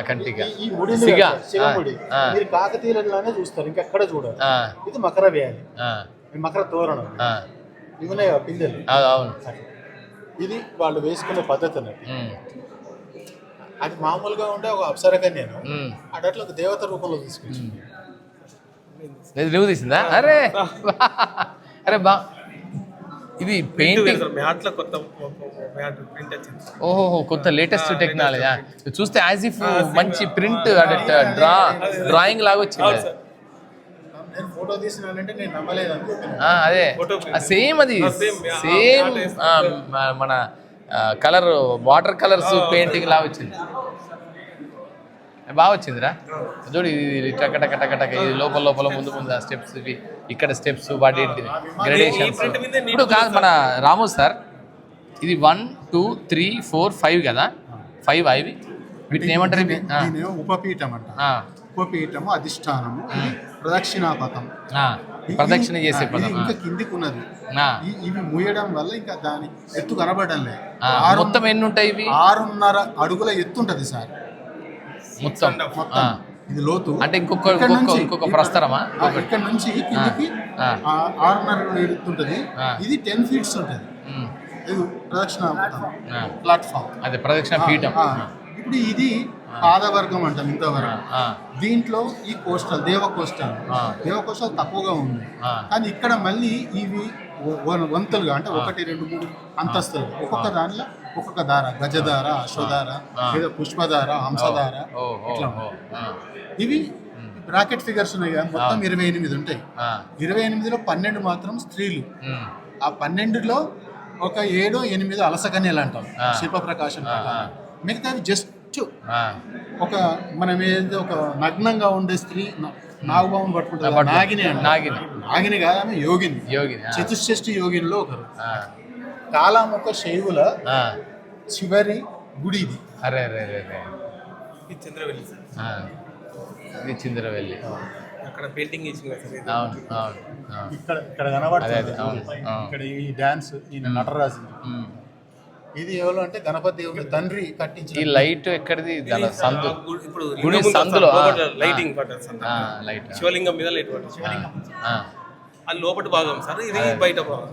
కంటిగా ఈ ముడి శివముడి మీరు కాకతీయులనే చూస్తారు, ఇంకెక్కడ చూడరు. ఇది మకర వ్యాధి, మకర తోరణం, ఇవి ఉన్నాయి పిందెలు. అవును, ఇది వాళ్ళు వేసుకునే పద్ధతి అన్నది. అది మామూలుగా ఉండే ఒక అప్సరకన్యను అట్లా ఒక దేవత రూపంలో తీసుకొచ్చింది. నువ్వు తీసిందా? అరే అరే బా, ఇది పెయింటింగ్. ఓహో, కొత్త లేటెస్ట్ టెక్నాలజీ. చూస్తే యాజ్ ఇఫ్ మంచి ప్రింట్ డ్రాయింగ్ లాగా వచ్చింది. నేను ఫోటో తీసినానంటే నేను నమ్మలేదు. అదే సేమ్, అది సేమ్ మన కలర్ వాటర్ కలర్స్ పెయింటింగ్ లాగా వచ్చింది. బాగా వచ్చిందిరా చూడు. ఇది టక టక టక టక, ఇది లోపల లోపల ముందు ముందు ఆ స్టెప్స్, ఇవి ఇక్కడ స్టెప్స్, వాటి గ్రెడేషన్స్. ఇప్పుడు కాదు మన రాము సార్, ఇది 1 2 3 4 5 కదా, 5 ఇవి. వీటిని ఏమంటారు? ఉపపీఠం అంట. ఉపపీఠము, అధిష్టానము, ప్రదక్షిణాపథం, ప్రదక్షిణ చేసే పదం. ఇంకా కిందికి ఉన్నది. ఇవి మూయడం వల్ల ఇంకా దాని ఎత్తు కనబడడం లేదు. మొత్తం ఎన్ని ఉంటాయి ఇవి? 6.5 అడుగుల ఎత్తు ఉంటది సార్ మొత్తం. ఇది లోతు అంటే ఇంకొక ప్రస్తరమా? ఇక్కడ నుంచి కిందికి 6.5 ఎత్తు ఉంటది. ఇది 10 ఫీట్స్ ఉంటది. ఇది ప్రదక్షిణ ప్లాట్ఫామ్, అదే ప్రదక్షిణ పీఠం. ఇప్పుడు ఇది పాదవర్గం అంటాం ఇంతవరకు. దీంట్లో ఈ కోస్టల్ దేవకోస్టల్ తక్కువగా ఉంది, కానీ ఇక్కడ మళ్ళీ ఇవి వంతులుగా, అంటే 1 2 3 అంతస్తులు, ఒక్కొక్క దానిలో ఒక్కొక్క దార, గజధార, అశ్వధార, లేదా పుష్పధార, హంసధార, ఇట్లా. ఇవి బ్రాకెట్ ఫిగర్స్ ఉన్నాయి కదా, మొత్తం 28 ఉంటాయి. 28లో 12 మాత్రం స్త్రీలు. ఆ 12లో ఒక 7 8 అలసకన్యలు అంటాం శిల్ప ప్రకాశం. మిగతావి జస్ట్ ఒక మనం ఏదైతే ఒక నగ్నంగా ఉండే స్త్రీ నాగభావం పట్టుకుంటారు, నాగిని కాదు, ఆమె యోగిని. చతుష్షష్ఠి యోగినిలో ఒకరు. కాలాముఖ శైవుల చివరి గుడి ఇది. అరే అరే అరే, ఇది చింద్రవెల్లి. అక్కడ పెయింటింగ్ ఇక్కడ కనబడుతుంది. ఇక్కడ ఈ డాన్స్, ఈ నటరాజు. ఇది ఎవరు అంటే గణపతి దేవుని తండ్రి కట్టించిన. ఈ లైట్ ఎక్కడిది? సందు, గుడి సందులో లైటింగ్ లైట్, శివలింగం మీద లైట్ పట్టారు. అది లోపటి భాగం సార్, ఇది బయట భాగం.